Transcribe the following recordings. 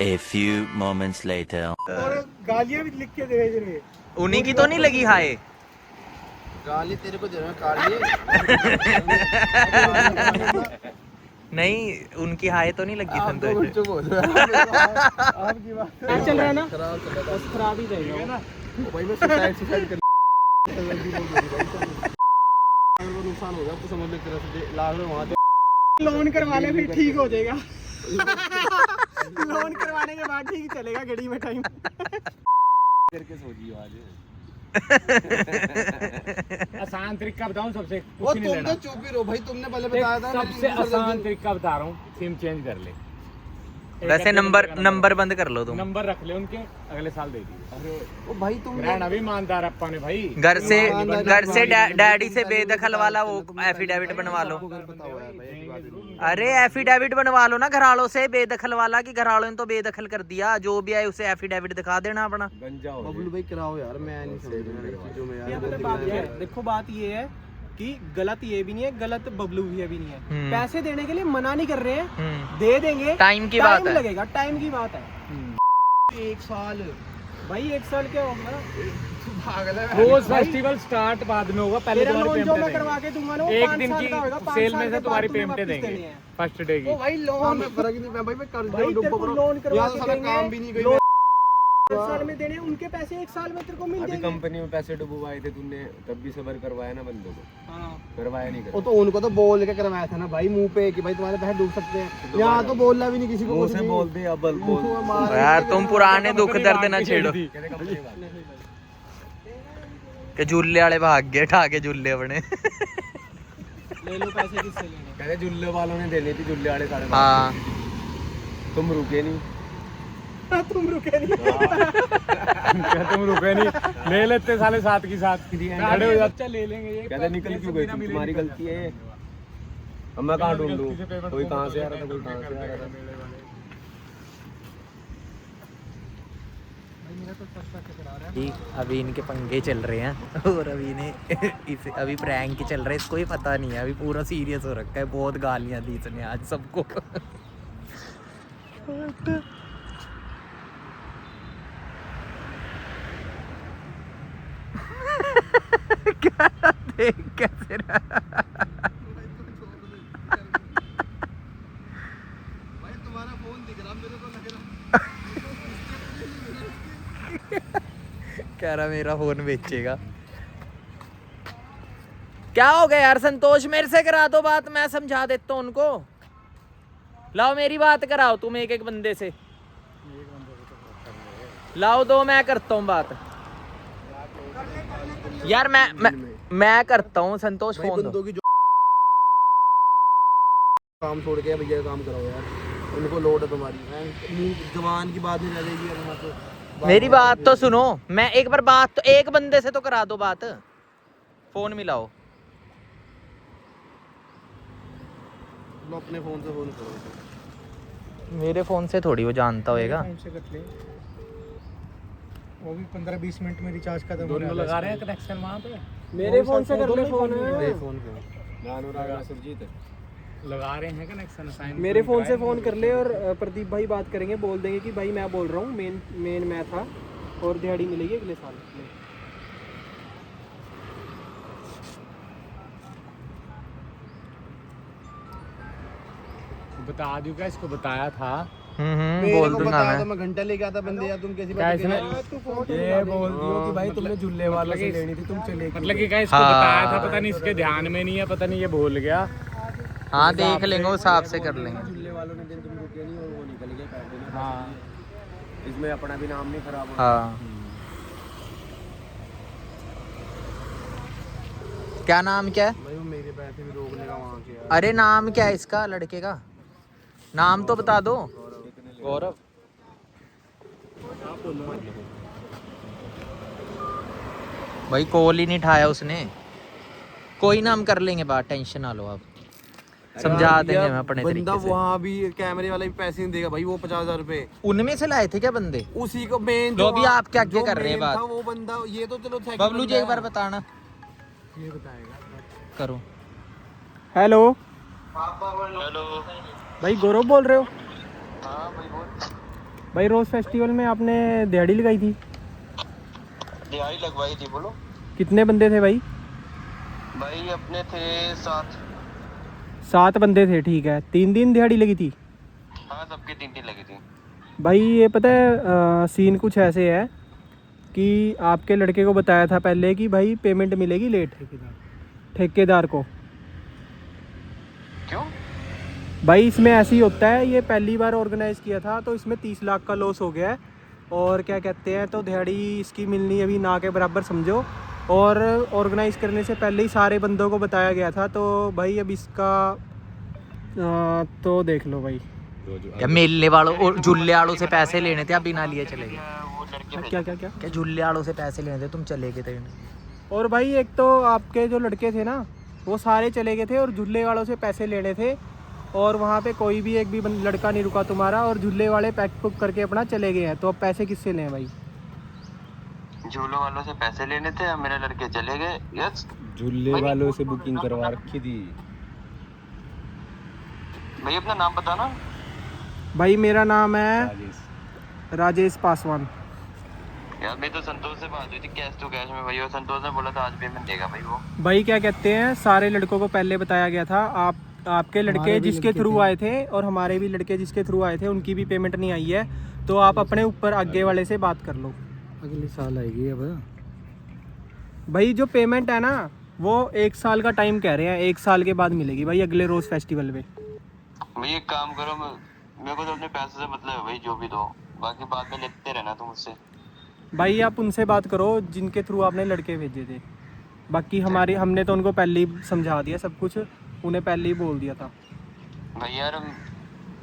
A few moments later. और गालियां भी लिख के दे रहे। उन्हीं की तो नहीं लगी हाय? गाली तेरे को दे रहा हूं, काली। नहीं, उनकी हाय तो नहीं लगी संतोष? चुप हो जाओ। आपकी बात चल रहा है ना? खराब चल रहा है। बस खराब ही जाएगा ना। ओ भाई मैं सुसाइड कर अगर वो नुकसान हो गया तो समझ ले तेरा से लाख में वहां लोन करवाने फिर ठीक हो जाएगा। लोन करवाने के बाद ठीक चलेगा गड़ी में टाइम करके सो जियो आज। आसान तरीका बताऊं सबसे, वो कुछ नहीं तुम लेना। तो चुप ही रहो भाई, तुमने पहले बताया था। सबसे आसान तरीका बता रहा हूँ, सिम चेंज कर ले। वैसे नंबर बंद कर लो तुम। नंबर रख ले उनके, अगले साल दे दिए। ओ भाई तुम रहना भी ईमानदार अपा ने भाई। घर से डैडी से बेदखल वाला वो एफिडेविट बनवा लो। अरे एफिडेविट बनवा लो ना घरवालों से, बेदखल वाला कि घरवालों ने तो बेदखल कर दिया, जो भी है उसे एफिडेविट दिखा देना अपना। बबलू भाई कराओ यार, मैं नहीं समझ रहा चीजों में यार। देखो बात ये है कि गलत ये भी नहीं है, गलत बबलू भी अभी नहीं है। पैसे देने के लिए मना नहीं कर रहे हैं, दे देंगे। टाइम की बात है, लगेगा, टाइम की बात है। 1 साल भाई 1 साल क्या होगा? रोज फेस्टिवल स्टार्ट बाद में होगा, पहले तुम्हारी लोन जो पेमेंट मैं करवा के दूंगा ना वो एक 5 दिन साल की का होगा, 5 सेल साल में के से तुम्हारी बाद तुम्हें पेमेंट वापस देंगे देनी है। फर्स्ट डे की। ओ भाई लोन में फर्क नहीं, मैं भाई मैं कर भाई तेरे को लोन करवा के साला देंगे, काम भी नहीं लोन कोई। 5 साल में देने, उनके पैसे 1 साल में तेरे को मिल अभी जाएंगे। कंपनी में पैसे डुबवाए थे तूने, तब भी सबर करवाया ना बंदों को? हाँ। करवाया नहीं वो तो उनको तो बोल के करवाया था ना भाई, मुंह पे कि भाई तुम्हारे पैसे डूब सकते हैं। यहाँ तो बोलना भी नहीं किसी को, मुंह कुछ से नहीं। बोल दे अब बोल। यार तुम पुराने दुख दर्द ना छेड़ो कि झूले वाले भाग गए ठा के झूले अपने। ले लो पैसे, किससे लेने? कहते जुल्ले वालों ने देनी थी, जुल्ले वाले साढ़े हाँ तुम रुके नहीं। तुम रुके नहीं। क्या तुम रुके नहीं? ले लेते साले साथ की साथ, खड़े हो जाते, ले लेंगे ये। कहते निकल क्यों गई? तुम्हारी गलती है। अब मैं कहाँ ढूंढूं? कोई कहाँ से आ रहा था, कोई कहाँ से आ रहा था। अभी इनके पंगे चल रहे हैं और अभी प्रैंक चल रहा है, इसको ही पता नहीं है, अभी पूरा सीरियस हो रखा है। बहुत गालियां दी इसने आज सबको। क्या देख कैसे रहा? भाई तुम्हारा फोन दिख रहा मेरे को, लग रहा कह रहा मेरा फोन बेचेगा। क्या हो गया यार संतोष, मेरे से करा दो बात, मैं समझा देता हूँ उनको। लाओ मेरी बात कराओ तुम एक बंदे से, लाओ दो, मैं करता हूँ बात। यार मैं करता हूँ संतोष, फोन दो। की जो काम छोड़ के भैया काम कराओ यार, उनको लोड है तुम्हारी। जवान की बात नहीं लगेगी यार वहाँ तो। मेरी बात तो सुनो, मैं एक बार बात तो एक बंदे से तो करा दो बात, फोन मिलाओ। लो अपने फोन से फोन करो। मेरे फोन से थोड़ी वो जानता होएगा। वो भी 15-20 मिनट में रिचार्ज खत्म हो दोनों रहा लगा रहे हैं कनेक्शन वहाँ पे, मेरे फोन से कर ले फोन। फोन पे सुरजीत लगा रहे हैं कनेक्शन। मेरे फोन से फोन कर ले और प्रदीप भाई बात करेंगे, बोल देंगे कि भाई मैं बोल रहा हूँ, मेन मैं था और दिहाड़ी मिलेगी अगले साल। बता दूं क्या, इसको बताया था। बोल दूंगा मैं। मैं घंटा लेके आता बंदे, या तुम कैसी क्या बात इसने कर रहे हो? ये बोल दियो कि भाई तुमने झुल्ले वालों से लेनी थी, तुम चले गए। मतलब कि क्या इसको बताया था, पता नहीं इसके ध्यान में नहीं है, पता नहीं ये भूल गया। हाँ देख लेंगे, उस हिसाब से कर लेंगे। झूले वालों ने दिन तुम रुके नहीं और वो निकल गए पैसे नहीं। हाँ इसमें अपना भी नाम नहीं खराब होना। हाँ क्या नाम क्या है? भाई वो मेरे पैसे भी रोक लेगा वहाँ से यार। अरे नाम क्या है इसका, लड़के का नाम तो बता दो। गौरव। भाई कॉल ही नहीं उठाया उसने। कोई ना हम कर लेंगे बात, टेंशन ना लो आप, समझा देंगे हम अपने तरीके बंदा से। वहाँ भी कैमरे वाला भी पैसे नहीं देगा भाई, वो 50,000 रुपए उनमें से लाए थे क्या बंदे? उसी को मेन जो भी आप क्या कर रहे हैं बात। वो बंदा ये तो चलो बबलू जी एक बार बताना, ये बताएगा। करो। हेलो हेलो भाई, गौरव बोल रहे हो? भाई रोज फेस्टिवल में आपने दिहाड़ी लगाई थी? दिहाड़ी लगवाई थी। बोलो। कितने बंदे थे भाई? भाई अपने थे 7 बंदे थे, ठीक है। 3 दिन दिहाड़ी लगी थी? हाँ, सबकी 3 लगी थी। भाई ये पता है सीन कुछ ऐसे है कि आपके लड़के को बताया था पहले कि भाई पेमेंट मिलेगी लेट ठेकेदार को। क्यों? भाई इसमें ऐसे ही होता है, ये पहली बार ऑर्गेनाइज़ किया था तो इसमें 30 लाख का लॉस हो गया है। और क्या कहते हैं, तो दिहाड़ी इसकी मिलनी अभी ना के बराबर समझो। और ऑर्गेनाइज़ करने से पहले ही सारे बंदों को बताया गया था। तो भाई अब इसका तो देख लो भाई। क्या मेले वालों और झूले वालों से पैसे लेने थे, आप बिना लिए चले गए? वो लड़के क्या क्या क्या क्या झूले वालों से पैसे लेने थे, तुम चले गए थे? और भाई एक तो आपके जो लड़के थे ना वो सारे चले गए थे और झूले वालों से पैसे लेने थे। और वहाँ पे कोई भी एक भी लड़का नहीं रुका तुम्हारा, और झूले वाले पैक पुक करके अपना चले गए हैं। तो अब पैसे किससे लें भाई? झूलों वालों से पैसे लेने थे और मेरे लड़के चले गए। यस, झूले वालों से बुकिंग करवा रखी थी। भाई अपना नाम बताना। भाई मेरा नाम है राजेश पासवान। यार मेरी तो संतोष से बात हुई थी कैश टू कैश में भाई, और संतोष ने बोला था आज पेमेंट देगा भाई वो। भाई क्या कहते हैं, सारे लड़कों को पहले बताया गया था। आपके लड़के जिसके थ्रू आए थे और हमारे भी लड़के जिसके थ्रू आए थे उनकी भी पेमेंट नहीं आई है। तो आप अपने ऊपर आगे वाले से बात कर लो, अगले साल आएगी अब। भाई जो पेमेंट है ना वो 1 साल का टाइम कह रहे हैं, 1 साल के बाद मिलेगी भाई, अगले रोज फेस्टिवल पे। भाई एक काम करो, मेरे को तो अपने पैसे से मतलब है भाई, जो भी दो, बाकी बाद में लेते रहना तुम मुझसे। भाई आप उनसे बात करो जिनके थ्रू आपने लड़के भेजे थे। बाकी हमने तो उनको पहले ही समझा दिया सब कुछ, उन्हें पहले ही बोल दिया था। भाई यार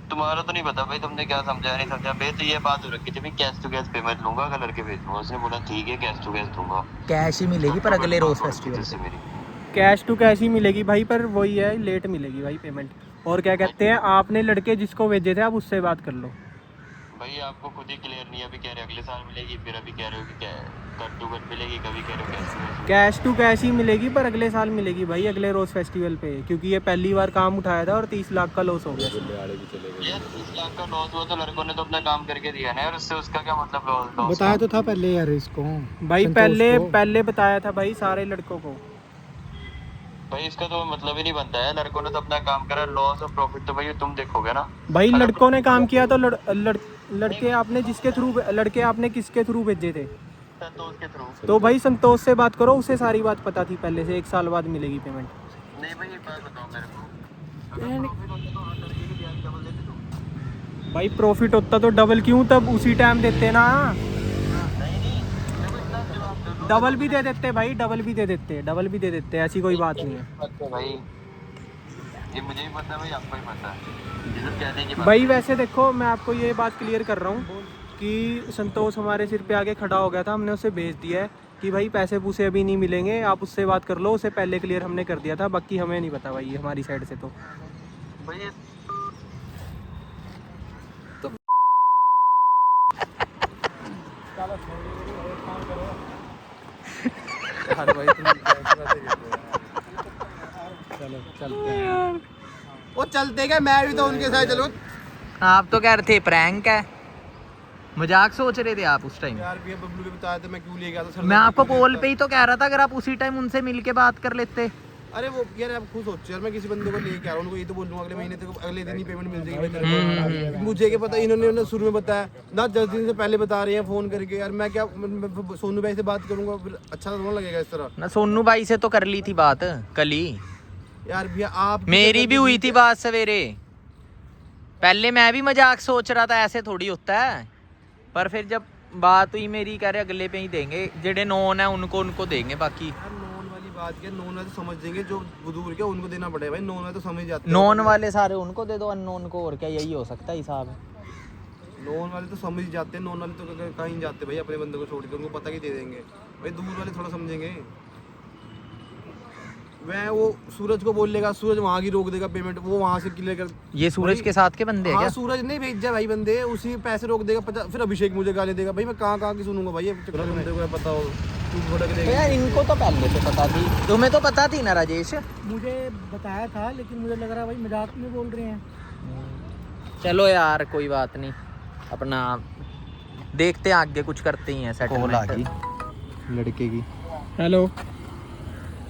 तुम्हारा तो नहीं पता भाई, तुमने क्या समझा नहीं समझा। भाई तो ये बात हो रखी थी भाई कैश टू कैश पेमेंट लूंगा अगर लड़के भेज दूंगा। उसने बोला ठीक है कैश टू कैश दूंगा। कैश ही मिलेगी पर अगले रोज फेस्टिवल से मेरी कैश टू कैश ही मिलेगी भाई, पर वही है लेट मिलेगी भाई पेमेंट। और क्या कहते हैं, आपने लड़के जिसको भेजे थे आप उससे बात कर लो। भाई आपको खुद ही क्लियर नहीं है, अभी कह रहे अगले साल मिलेगी, फिर अभी कह रहे हो कि क्या कट टू कट मिलेगी, कभी कह रहे हो कैश टू कैश ही मिलेगी पर अगले साल मिलेगी भाई, अगले रोज फेस्टिवल पे, क्योंकि ये पहली बार काम उठाया था और 30 लाख का लॉस हो गया। यार 30 लाख का लॉस हुआ तो लड़कों ने तो अपना काम करके दिया ना यार, उससे उसका क्या मतलब लॉस? बताया तो था पहले यार इसको भाई पहले बताया था भाई सारे लड़कों को। भाई इसका तो मतलब ही नहीं बनता है, लड़कों ने तो अपना काम करा, लॉस और प्रॉफिट तो भाई तुम देखोगे ना। भाई लड़कों ने काम किया तो लड़के आपने किसके थ्रू भेजे थे? संतोष के थ्रू। तो भाई संतोष से बात करो, उसे सारी बात पता थी पहले से, 1 साल बाद मिलेगी पेमेंट। नहीं भाई एक बात बताओ मेरे को, भाई प्रॉफिट होता तो डबल क्यों तब उसी टाइम देते ना, डबल भी दे देते भाई, डबल भी दे देते, ऐसी कोई बात नहीं है भाई। ये मुझे भी पता है भाई, आपको भी पता है ये सब कहने की बात। भाई वैसे देखो मैं आपको ये बात क्लियर कर रहा हूँ कि संतोष हमारे सिर पे आके खड़ा हो गया था, हमने उसे भेज दिया है कि भाई पैसे पूसे अभी नहीं मिलेंगे, आप उससे बात कर लो। उसे पहले क्लियर हमने कर दिया था, बाकी हमें नहीं पता भाई हमारी साइड से। तो भाई वो चलते क्या, मैं भी तो उनके साथ चलूं। आप तो कह रहे थे प्रैंक है, मजाक सोच रहे थे आप उस टाइम? यार भैया बबलू ने बताया था, मैं क्यों ले गया था सर। मैं आपको कॉल पे ही तो कह रहा था, अगर आप उसी टाइम उनसे मिलके बात कर लेते। अरे वो यार आप खुद सोचो यार, मैं किसी बंदे को लेके आ रहा हूँ, उनको ये तो बोल दूंगा अगले महीने तक, अगले दिन ही पेमेंट मिल जाएगी भाई मेरे को। मुझे क्या पता, इन्होंने शुरू में बताया ना, 10 दिन से पहले बता रहे हैं फोन करके। यार मैं क्या सोनू भाई से बात करूंगा, फिर अच्छा तो लगेगा इस तरह ना। सोनू भाई से तो कर ली थी बात कल ही यार भैया। आप मेरी भी हुई थी बात सवेरे, पहले मैं भी मजाक सोच रहा था, ऐसे थोड़ी होता है। पर फिर जब बात हुई मेरी, कह रहे अगले पे ही देंगे, जेडे नॉन है उनको देंगे। बाकी नॉन वाली बात क्या, नॉन वाले तो समझ देंगे, जो बुजुर्ग है उनको देना पड़ेगा भाई, नॉन वाले तो समझ जाते हैं। नॉन वाले सारे उनको दे दो, अननोन को, और क्या यही हो सकता है हिसाब। नॉन वाले तो समझ जाते हैं, नॉन वाले तो कहीं जाते भाई अपने बंदे को छोड़ के, उनको पता कि दे देंगे भाई। दूर वाले थोड़ा समझेंगे। वह वो सूरज को बोल लेगा, सूरज वहाँ की रोक देगा पेमेंट, वो वहाँ से क्लियर कर। ये सूरज के साथ के बंदे हैं हाँ, क्या? सूरज नहीं भेजा भाई बंदे, उसी पैसे रोक देगा 50। फिर अभिषेक मुझे गाली देगा भाई, मैं कहाँ की सुनूंगा भाई, बंदे को पता हो तू भड़क देगा। यार इनको तो पहले से पता थी, तुम्हें तो पता थी ना राजेश? मुझे बताया था, लेकिन मुझे लग रहा है भाई मजाक में बोल रहे हैं। चलो यार कोई बात नहीं, अपना देखते हैं आगे कुछ करते ही हैं सेटलमेंट। लड़के की। हेलो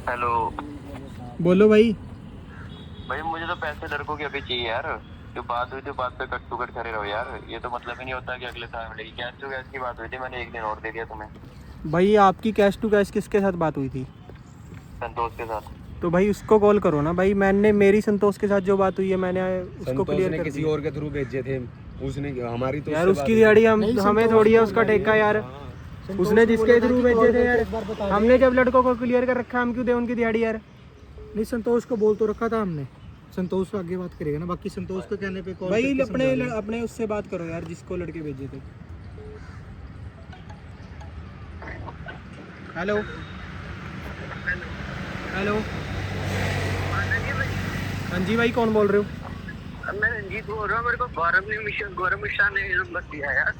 हेलो बोलो भाई। भाई मुझे तो पैसे लड़कों के अभी चाहिए यार। जो बात हुई थी बात पे कट टू कट खड़े रहो यार। ये तो मतलब ही नहीं होता कि अगले साल मिलेगी। कैश टू कैश की बात हुई थी, मैंने एक दिन और दे दिया तुम्हें। भाई आपकी कैश टू कैश किसके साथ बात हुई थी? संतोष के साथ। तो भाई उसको कॉल करो ना भाई। मैंने मेरी संतोष के साथ जो बात हुई है मैंने उसको संतोष क्लियर ने कर किसी दिया। और के थ्रू भेजे थे, उसने हमारी तो यार उससे उसकी बात दिहाड़ी हमें थोड़ी है उसका ठेका यार। उसने जिसके थ्रू भेजे थे यार, हमने जब लड़कों को क्लियर कर रखा हम क्यों दे उनकी दिहाड़ी यार? नहीं संतोष को बोल तो रखा था हमने, संतोष को आगे बात करेगा ना, बाकी संतोष को कहने पे कॉल भाई अपने उससे बात करो यार जिसको लड़के भेजे थे। हेलो हेलो हाँ जी भाई कौन बोल रहे हो? मैं रंजीत बोल रहा हूँ। मेरे को गौरव मिश्रा ने नंबर दिया यार।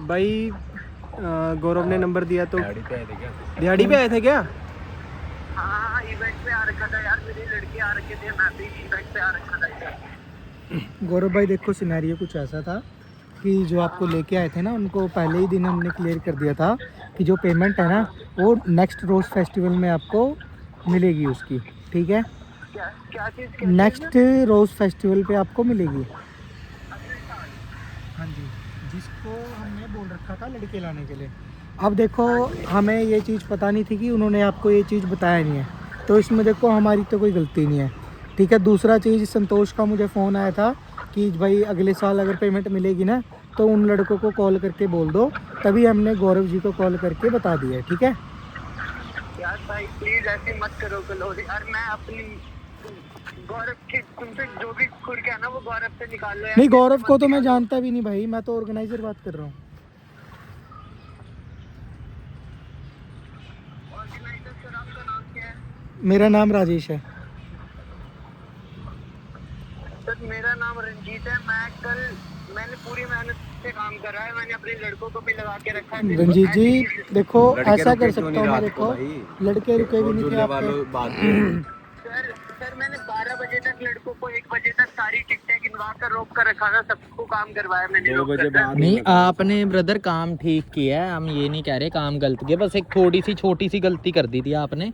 भाई गौरव ने नंबर दिया तो दिहाड़ी पे आए थे क्या? दिहाड़ी पे आए थे क्या? हाँ इवेंट पे आ रखा था यार। मेरे लड़के आ रखे थे, मैं भी इवेंट पे आ रखा था यार। गौरव भाई देखो सिनेरियो कुछ ऐसा था कि जो आपको लेके आए थे ना उनको पहले ही दिन हमने क्लियर कर दिया था कि जो पेमेंट है ना वो नेक्स्ट रोज फेस्टिवल में आपको मिलेगी उसकी, ठीक है? क्या चीज? नेक्स्ट रोज फेस्टिवल पे आपको मिलेगी। हाँ जी, जिसको हमने बोल रखा था लड़के लाने के लिए। अब देखो हमें ये चीज़ पता नहीं थी कि उन्होंने आपको ये चीज़ बताया नहीं है, तो इसमें देखो हमारी तो कोई गलती नहीं है, ठीक है? दूसरा चीज़ संतोष का मुझे फ़ोन आया था कि भाई अगले साल अगर पेमेंट मिलेगी ना तो उन लड़कों को कॉल करके बोल दो, तभी हमने गौरव जी को कॉल करके बता दिया, ठीक है? यार भाई प्लीज ऐसे मत करो कलोरी यार। मैं अपनी गौरव की तुमसे जो भी खुद क्या ना वो गौरव से निकाल लो यार। नहीं गौरव को तो मैं जानता भी नहीं भाई, मैं तो ऑर्गेनाइजर बात कर रहा हूँ। ऑर्गेनाइजर सर आपका नाम क्या है? मेरा नाम राजेश है। सर मेरा नाम रंजीत है। मैंने पूरी मेहनत से काम करा है। मैंने अपने लड़कों को भी लगा के रखा है। रंजीत जी देखो लड़के ऐसा रुके कर क्यों सकता नहीं हूँ मैं, रात देखो को भाई? लड़के रुके भी और नहीं थे झूले आपके। वालों बात की। सर मैंने 12 बजे तक लड़कों को 1 बजे तक सारी टिकटें गिनवा कर रोक कर रखा था। सबको काम करवाया मैंने। 2 बजे बाद नहीं आपने ब्रदर काम ठीक किया है, हम ये नहीं कह रहे काम गलत किया। बस एक थोड़ी सी छोटी सी गलती कर दी थी आपने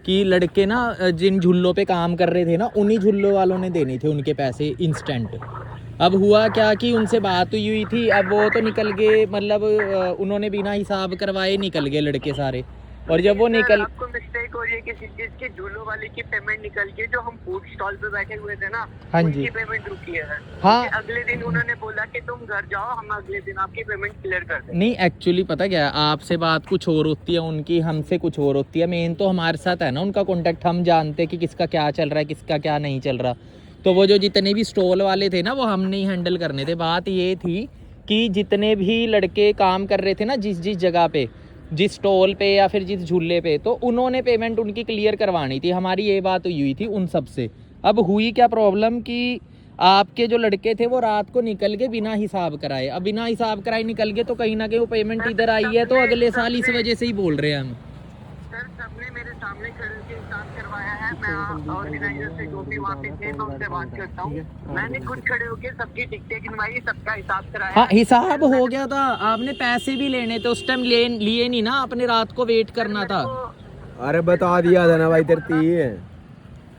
कि लड़के ना जिन झुल्लों पे काम कर रहे थे ना उन्हीं झुल्लों वालों ने देने थे उनके पैसे इंस्टेंट। अब हुआ क्या कि उनसे बात हुई थी, अब वो तो निकल गए, मतलब उन्होंने बिना हिसाब करवाए निकल गए लड़के सारे। और जब वो निकल आपको मिस्टेक हो रही है किसी चीज की। झूलों वाले की पेमेंट निकल के जो हम फूड स्टॉल पे बैठे हुए थे ना, हाँ जी। उनकी पेमेंट रुकी है। हाँ। क्योंकि अगले दिन उन्होंने बोला कि तुम घर जाओ, हम अगले दिन आपकी पेमेंट क्लियर कर देंगे। नहीं एक्चुअली पता क्या है, आपसे बात कुछ और होती है, उनकी हमसे कुछ और होती है। मेन तो हमारे साथ है ना उनका कॉन्टैक्ट, हम जानते हैं कि किसका क्या चल रहा है किसका क्या नहीं चल रहा। तो वो जो जितने भी स्टॉल वाले थे ना वो हमने ही हैंडल करने थे। बात ये थी कि जितने भी लड़के काम कर रहे थे ना जिस जिस जगह पे, जिस स्टॉल पे या फिर जिस झूले पे, तो उन्होंने पेमेंट उनकी क्लियर करवानी थी। हमारी ये बात हुई थी उन सब से। अब हुई क्या प्रॉब्लम कि आपके जो लड़के थे वो रात को निकल के बिना हिसाब कराए। अब बिना हिसाब कराए निकल गए तो कहीं ना कहीं वो पेमेंट इधर आई है, तो अगले साल इस वजह से ही बोल रहे हैं हम। सर सबने मेरे सामने खड़े के हिसाब करवाया है। मैं ऑर्गेनाइजर से जो भी वहाँ पे थे मैं उनसे बात करता हूँ। मैंने खुद खड़े होके सबकी टिकटें गिनवाई, सबका हिसाब कराया। हाँ हिसाब हो गया था, आपने पैसे भी लेने थे उस टाइम, लिए नहीं ना आपने, रात को वेट करना था। अरे बता दिया था ना भाई तेरे ती है।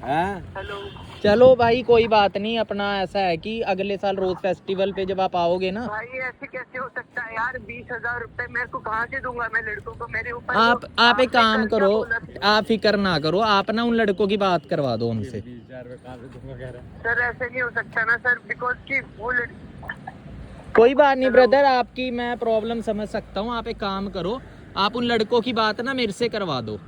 हेलो चलो भाई कोई बात नहीं, अपना ऐसा है कि अगले साल रोज फेस्टिवल पे जब आप आओगे ना, भाई ऐसे कैसे हो सकता है यार? 20,000 रुपए मेरे को कहाँ से दूंगा मैं लड़कों को? मेरे ऊपर आप एक काम करो, आप फिक्र ना करो, आप ना उन लड़कों की बात करवा दो उनसे। सर ऐसे नहीं हो सकता ना सर, बिकॉज कि वो कोई बात नहीं ब्रदर, आपकी मैं प्रॉब्लम समझ सकता हूँ। आप एक काम करो, आप उन लड़कों की बात ना मेरे से करवा दो।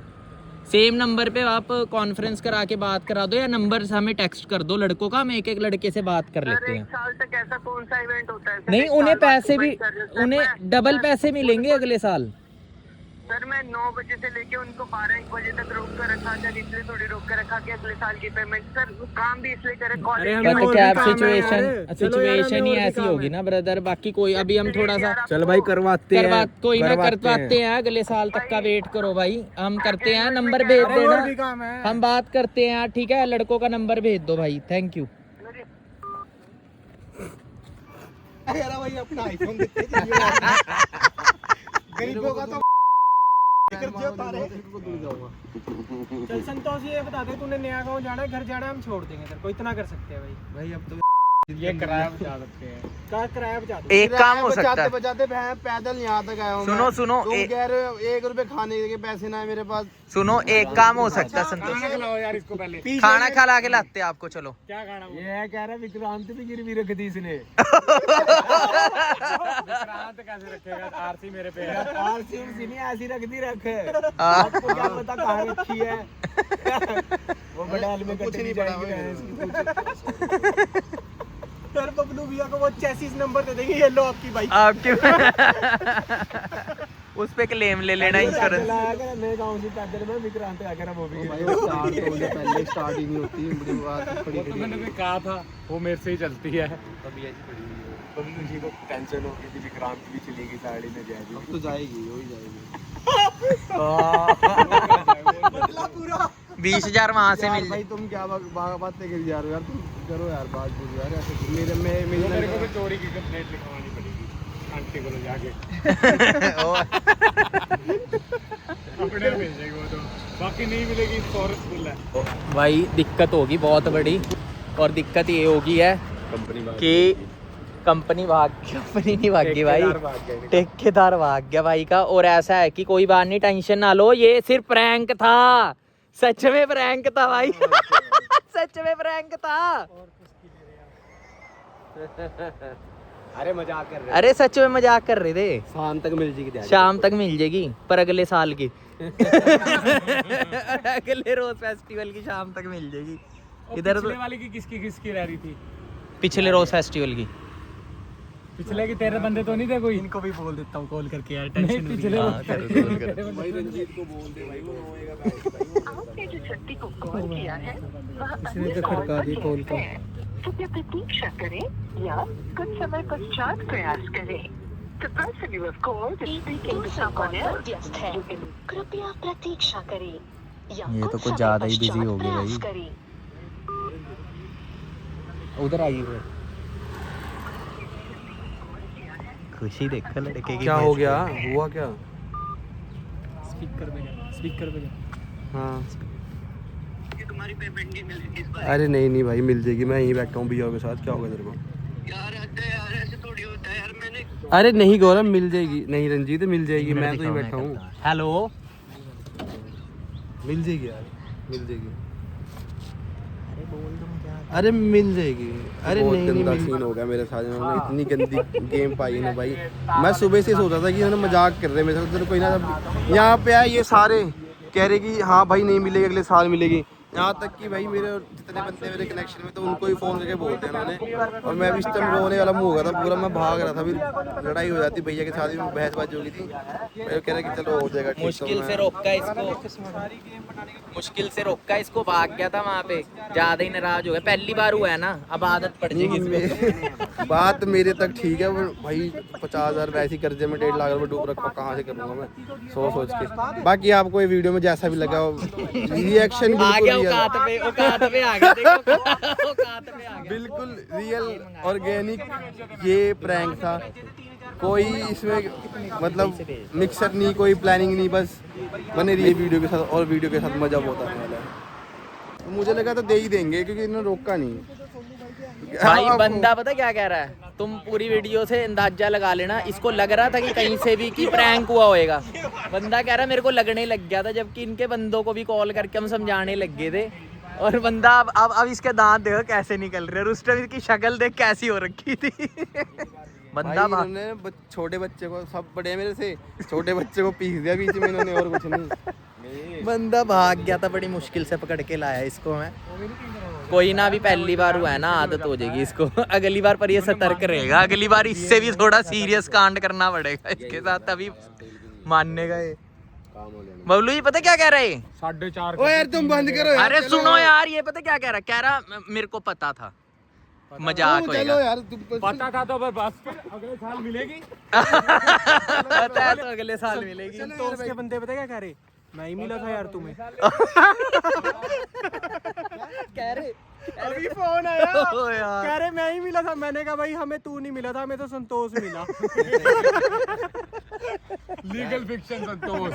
सेम नंबर पे आप कॉन्फ्रेंस करा के बात करा दो, या नंबर हमें टेक्स्ट कर दो लड़कों का, हम एक एक लड़के से बात कर लेते हैं। 1 साल तक ऐसा कौन सा इवेंट होता है? नहीं उन्हें पैसे भी, उन्हें डबल पैसे मिलेंगे अगले साल। सर मैं 9 बजे से लेके उनको 12-1 बजे तक रोक कर रखा था। इसलिए थोड़ी रोक कर रखा कि अगले साल की पेमेंट। सर काम भी इसलिए करे सिचुएशन ही ऐसी होगी ना ब्रदर, बाकी कोई अभी हम थोड़ा सा चल भाई करवाते हैं, कोई ना करवाते हैं, अगले साल तक का वेट करो भाई, हम करते हैं। नंबर भेज देना, हम बात करते हैं, ठीक है? लड़कों का नंबर भेज दो भाई, थैंक यू। अरे भाई अपना आईफोन देते चलिए गरीबों का तो चल संतोष ये बता दे तूने नया गांव जाना है, घर जाना है, हम छोड़ देंगे तेरे को, इतना कर सकते हैं भाई। भाई अब तो ये किराया बचा सकते हैं। का किराया बचा दो। एक काम हो सकता बचाते है, बचाते मैं पैदल यहाँ तक आया हूँ। सुनो सुनो तुम कह रहे हो 1 रुपए खाने के पैसे ना है मेरे पास। सुनो, एक काम हो सकता है संतोष, खाना खिलाओ यार इसको पहले। खाना खिला के लाते हैं आपको। चलो क्या खाना वो? ये कह रहा विक्रांत भी गिरवी रख दी इसने। विक्रांत कैसे रखेगा? आरसी मेरे पे है। आरसी उरसी नहीं ऐसी रख दी रख। हाँ। आपको क्या पता कहाँ रखी है। वो बड़ाल में कुछ नहीं पड़ा भाई। यार बबलू भैया को वो चेसिस नंबर दे देंगे, ये लो आपकी बाइक। आपके उस पे क्लेम ले लेना इंश्योरेंस। मैं गाँव से पैदल में विक्रांत आकर वो भी भाई स्टार्ट तो मुझे पहले स्टार्ट ही नहीं होती, बड़ी बात पड़ी वो तो मैंने भी कहा था, वो मेरे से ही चलती है। अभी ऐसी पड़ी हुई है। बबलू जी को टेंशन हो गई थी विक्रांत भी चलेगी साड़ी में जाएगी। अब तो जाएगी, हो ही जाएगी। मतलब पूरा 20,000 वहाँ से यार मिल भाई तुम क्या बातें कर जा रहे हो यार, तुम करो यार बात बुझ यार ऐसे मेरे मेरे को भी चोरी की कंप्लेंट लिखवानी पड़ेगी आंटी को जाके। अपने मिल जाएगी वो तो, बाकी नहीं मिलेगी। फॉरेस्ट फुल है भाई, दिक्कत होगी बहुत बड़ी, और दिक्कत ये होगी है कि कंपनी नहीं भागी भाई, ठेकेदार भाग गया भाई का। और ऐसा है कि कोई बात नहीं, टेंशन ना लो, ये सिर्फ प्रैंक था, सच में प्रैंक था भाई। सच में प्रैंक था। अरे मजाक कर रहे। अरे सच में मजाक कर रहे थे। शाम तक मिल जाएगी। शाम तक मिल जाएगी, पर अगले साल की। अगले रोज फेस्टिवल की शाम तक मिल जाएगी। इधर पिछले वाली की किसकी रह रही थी? पिछले रोज फेस्टिवल की। पिछले की तेरे बंदे तो नहीं थे कोई? इनको भी बोल देता हूँ कॉल करके यार, नहीं, टेंशन पिछले भाई रंजीत को बोल दे भाई, वो होएगा भाई। आपने जिस व्यक्ति को कॉल किया है वह इसने तो खड़का दी कॉल को। कृपया प्रतीक्षा करें या कुछ समय पश्चात प्रयास करें। The person you have called is speaking to someone else. व्यस्त है, कृपया प्रतीक्षा करें या ये तो कुछ कुछ समय ज्यादा ही busy पश्चात हो गए प्रयास भाई। करें। उधर आई हुए खुशी देखो लड़के की। क्या हो गया, हुआ क्या? स्पीकर पे जा। हाँ तुम्हारी पेमेंट नहीं मिल रही इस बार। अरे नहीं भाई मिल जाएगी, मैं यहीं बैठा हूँ भैया के साथ। क्या होगा तेरे को? यार यार ऐसे थोड़ी होता है यार। मैंने अरे नहीं गौरव, मिल जाएगी। नहीं रंजीत मिल जाएगी, मैं तो यहीं बैठा हूँ। हेलो, मिल जाएगी यार, मिल जाएगी। अरे मिल जाएगी। अरे नहीं गंदा सीन हो गया मेरे साथ, इन्होंने इतनी गंदी गेम पाई ना भाई। मैं सुबह से सोचा था कि इन्होंने मजाक कर रहे मेरे साथ। कोई ना, यहाँ पे आए ये सारे कह रहे कि हाँ भाई नहीं मिलेगी, अगले साल मिलेगी। यहाँ तक कि भाई मेरे जितने बंदे मेरे कनेक्शन में तो उनको ही फ़ोन करके बोलते हैं उन्होंने। और मैं भी इस टाइम रोने वाला मुँह हो गया था पूरा, मैं भाग रहा था। फिर लड़ाई हो जाती भैया के साथ ही, बहसबाजी हो गई थी। मैं कह रहा कि चलो हो जाएगा ठीक। मुश्किल से रोका इसको, मुश्किल से रोका इसको, भाग गया था वहाँ पे, ज्यादा ही नाराज हो गया। पहली बार हुआ है ना, अब आदत पड़ जाएगी इसमें। बात मेरे तक ठीक है, वो भाई 50,000 वैसे ही कर्जे में 1.5 लाख रुपए डूब रखा, कहाँ से करूँगा मैं सोच के। बाकी आपको ये वीडियो में जैसा भी लगा, रिएक्शन आ गया औकात पे आ गया, देखो औकात पे आ गया। बिल्कुल रियल ऑर्गेनिक ये प्रैंक था। कोई इसमें मतलब मिक्सर नहीं, कोई प्लानिंग नहीं, बस बने रही वीडियो के साथ। और वीडियो के साथ मजा बहुत आने वाला है। तो मुझे लगा तो दे ही देंगे, क्योंकि इन्होंने रोका नहीं भाई। बंदा पता क्या कह रहा है, तुम पूरी वीडियो से अंदाजा लगा लेना। इसको लग रहा था कि कहीं से भी कि प्रैंक हुआ होएगा। बंदा कह रहा है मेरे को लगने लग गया था, जबकि इनके बंदों को भी कॉल करके हम समझाने लग गए थे। और बंदा अब इसके दांत देखो कैसे निकल रहे हैं, रुस्तम इसकी शक्ल देख कैसी हो रखी थी। बंदा भाई इन्होंने छोटे बच्चे को, सब बड़े मेरे से, छोटे बच्चे को पीस दिया बीच में इन्होंने, और कुछ नहीं। बंदा भाग गया था, बड़ी मुश्किल से पकड़ के लाया इसको मैं। कोई ना, अभी पहली बार हुआ है ना, आदत हो जाएगी इसको। अगली बार पर ये सतर्क रहेगा, अगली बार इससे भी थोड़ा सीरियस कांड करना पड़ेगा इसके साथ, तभी मानने का ये। बबलू जी पता क्या कह रहे हैं? 4.5। ओ यार तुम बंद करो यार, अरे चलो सुनो यार, ये पता क्या कह रहा है? कह रहा मेरे को पता था मजाक चलो होएगा। यार तुम पता था तो बस अगले साल मिलेगी। पता है तो अगले साल मिलेगी। तो उसके बंदे पता क्या कह रहे, मैं ही मिला था यार तुम्हें। कह रहे अभी फोन आया ओ यार। कह रहे मैं ही मिला था। मैंने कहा भाई हमें तू नहीं मिला था, हमें तो संतोष मिला। लीगल फिक्शन संतोष।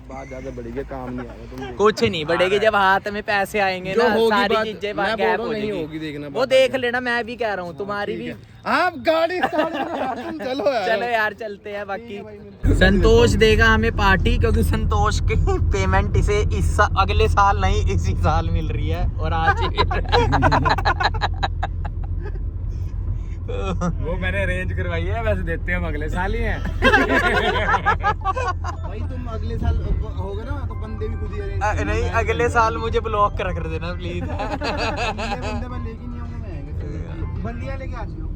बात ज्यादा बढ़ेगी, काम नहीं आएगा तुम। कुछ नहीं बढ़ेगी, जब हाथ में पैसे आएंगे जो ना होगी सारी बात, चीजें मैं बोल गैप रहा हो हूँ, नहीं जाएगी। होगी, देखना वो बात देख लेना, मैं भी कह रहा हूँ तुम्हारी भी। आप गाड़ी तुम चलो यार। चलो यार चलते हैं। बाकी संतोष देगा हमें पार्टी, क्योंकि संतोष की पेमेंट इसे अगले साल नहीं इसी साल मिल रही है, और आज वो मैंने अरेंज करवाई है, वैसे देते हम अगले साल ही हैं। भाई तुम अगले साल होगा ना तो बंदे भी खुद ही arrange नहीं अगले साल मुझे ब्लॉक कर देना प्लीज। बंदे मैं लेके नहीं आऊंगा, मैं आएंगे बंदियां लेके आ जाओ।